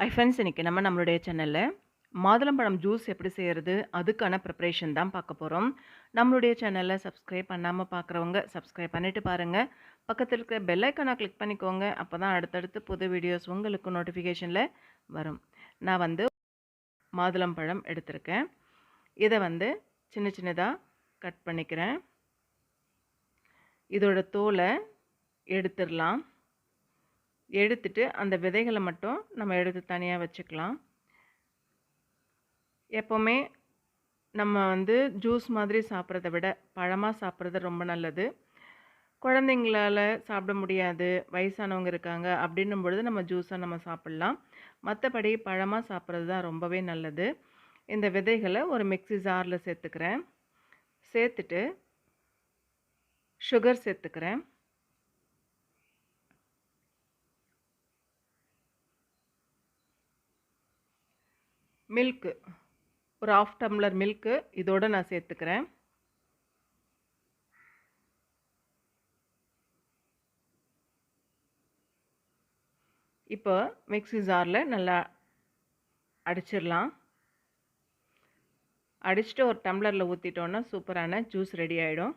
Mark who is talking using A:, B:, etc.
A: Hi friends, இன்னைக்கு நம்மளுடைய சேனல்ல மாதுளம்பழம் ஜூஸ் எப்படி செய்யறது அதுக்கான ப்ரிப்பரேஷன் தான் பார்க்க போகிறோம். நம்மளுடைய சேனலை சப்ஸ்கிரைப் பண்ணாமல் பார்க்குறவங்க சப்ஸ்கிரைப் பண்ணிட்டு பாருங்க. பக்கத்தில் இருக்கிற பெல் ஐக்கானை கிளிக் பண்ணிக்கோங்க. அப்போ தான் அடுத்தடுத்து புது வீடியோஸ் உங்களுக்கு நோட்டிஃபிகேஷனில் வரும். நான் மாதுளம்பழம் எடுத்திருக்கேன். இதை சின்ன சின்னதாக கட் பண்ணிக்கிறேன். இதோட தோலை எடுத்துடலாம். எடுத்துட்டு அந்த விதைகளை மட்டும் நம்ம எடுத்து தனியாக வச்சுக்கலாம். எப்போவுமே நம்ம ஜூஸ் மாதிரி சாப்பிட்றத விட பழமாக சாப்பிட்றது ரொம்ப நல்லது. குழந்தைங்களால் சாப்பிட முடியாது, வயசானவங்க இருக்காங்க அப்படின்னும் பொழுது நம்ம ஜூஸாக நம்ம சாப்பிட்லாம். மற்றபடி பழமாக சாப்பிட்றது தான் ரொம்பவே நல்லது. இந்த விதைகளை ஒரு மிக்ஸி ஜாரில் சேர்த்துக்கிறேன். சேர்த்துட்டு சுகர் சேர்த்துக்கிறேன். மில்க்கு ஒரு 1/2 டம்ளர் மில்க்கு இதோடு நான் சேர்த்துக்கிறேன். இப்போ மிக்ஸி ஜாரில் நல்லா அடிச்சிடலாம். அடிச்சுட்டு ஒரு டம்ளரில் ஊற்றிட்டோன்னா சூப்பரான ஜூஸ் ரெடி ஆகிடும்.